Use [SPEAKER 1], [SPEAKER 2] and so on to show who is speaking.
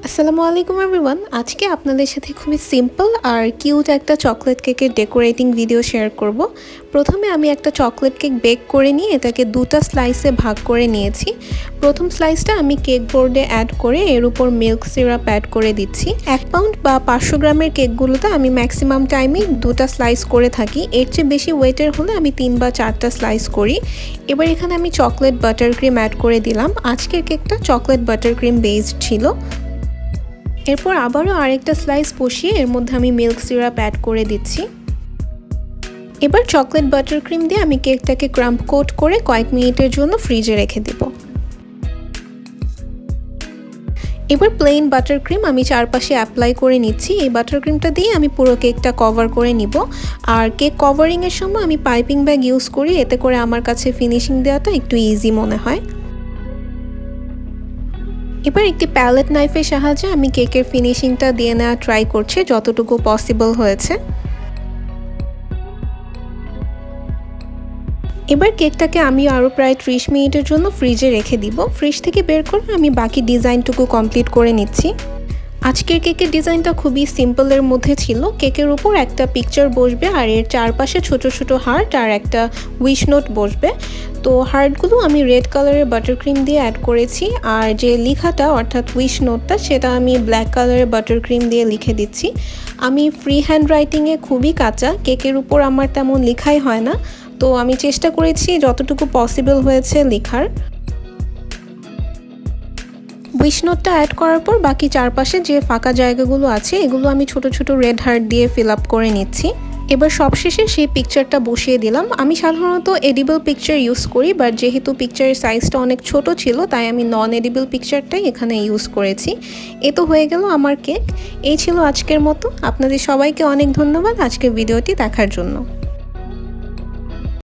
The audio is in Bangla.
[SPEAKER 1] আসসালামু আলাইকুম এভরিওয়ান। আজকে আপনাদের সাথে খুবই সিম্পল আর কিউট একটা চকলেট কেকের ডেকোরেটিং ভিডিও শেয়ার করব। প্রথমে আমি একটা চকলেট কেক বেক করে নিয়ে এটাকে দুটো স্লাইসে ভাগ করে নিয়েছি। প্রথম স্লাইসটা আমি কেক বোর্ডে অ্যাড করে এর উপর মিল্ক সিরাপ অ্যাড করে দিচ্ছি। 1 পাউন্ড বা 500 গ্রামের কেকগুলোতে আমি ম্যাক্সিমাম টাইমেই 2টা স্লাইস করে থাকি। এর চেয়ে বেশি ওয়েটের হলে আমি 3 বা 4টা স্লাইস করি। এবার এখানে আমি চকলেট বাটার ক্রিম অ্যাড করে দিলাম। আজকের কেকটা চকলেট বাটার ক্রিম বেসড ছিল। এরপর আবারও আরেকটা স্লাইস বসিয়ে এর মধ্যে আমি মিল্ক সিরাপ অ্যাড করে দিচ্ছি। এবার চকলেট বাটার ক্রিম দিয়ে আমি কেকটাকে ক্রাম্প কোট করে কয়েক মিনিটের জন্য ফ্রিজে রেখে দেব। এবার প্লেন বাটার ক্রিম আমি চারপাশে অ্যাপ্লাই করে নিচ্ছি। এই বাটার ক্রিমটা দিয়ে আমি পুরো কেকটা কভার করে নিব। আর কেক কভারিংয়ের সময় আমি পাইপিং ব্যাগ ইউজ করি, এতে করে আমার কাছে ফিনিশিং দেওয়াটা একটু ইজি মনে হয়। এবার একটি প্যালেট নাইফের সাহায্যে আমি কেকের ফিনিশিংটা দিয়ে নেওয়া ট্রাই করছি যতটুকু পসিবল হয়েছে। এবার কেকটাকে আমি আরও প্রায় 30 মিনিটের জন্য ফ্রিজে রেখে দিব। ফ্রিজ থেকে বের করে আমি বাকি ডিজাইনটুকু কমপ্লিট করে নিচ্ছি। আজকের কেকের ডিজাইনটা খুবই সিম্পলের মধ্যে ছিল। কেকের উপর একটা পিকচার বসবে আর এর চারপাশে ছোট ছোট হার্ট আর একটা উইশ নোট বসবে। তো হার্টগুলো আমি রেড কালারের বাটার ক্রিম দিয়ে অ্যাড করেছি, আর যে লেখাটা অর্থাৎ উইশ নোটটা সেটা আমি ব্ল্যাক কালারের বাটার ক্রিম দিয়ে লিখে দিচ্ছি। আমি ফ্রি হ্যান্ড রাইটিংয়ে খুবই কাঁচা, কেকের উপর আমার তেমন লেখাই হয় না, তো আমি চেষ্টা করেছি যতটুকু পসিবল হয়েছে লেখার। উইশ নোটটা অ্যাড করার পর বাকি চারপাশে যে ফাঁকা জায়গাগুলো আছে এগুলো আমি ছোট ছোট রেড হার্ট দিয়ে ফিল আপ করে নিচ্ছি। এবার সবশেষে সেই পিকচারটা বসিয়ে দিলাম। আমি সাধারণত এডিবল পিকচার ইউজ করি, বাট যেহেতু পিকচারের সাইজটা অনেক ছোট ছিল তাই আমি নন এডিবল পিকচারটাই এখানে ইউজ করেছি। এ তো হয়ে গেল আমার কেক। এই ছিল আজকের মতো। আপনাদের সবাইকে অনেক ধন্যবাদ আজকের ভিডিওটি দেখার জন্য।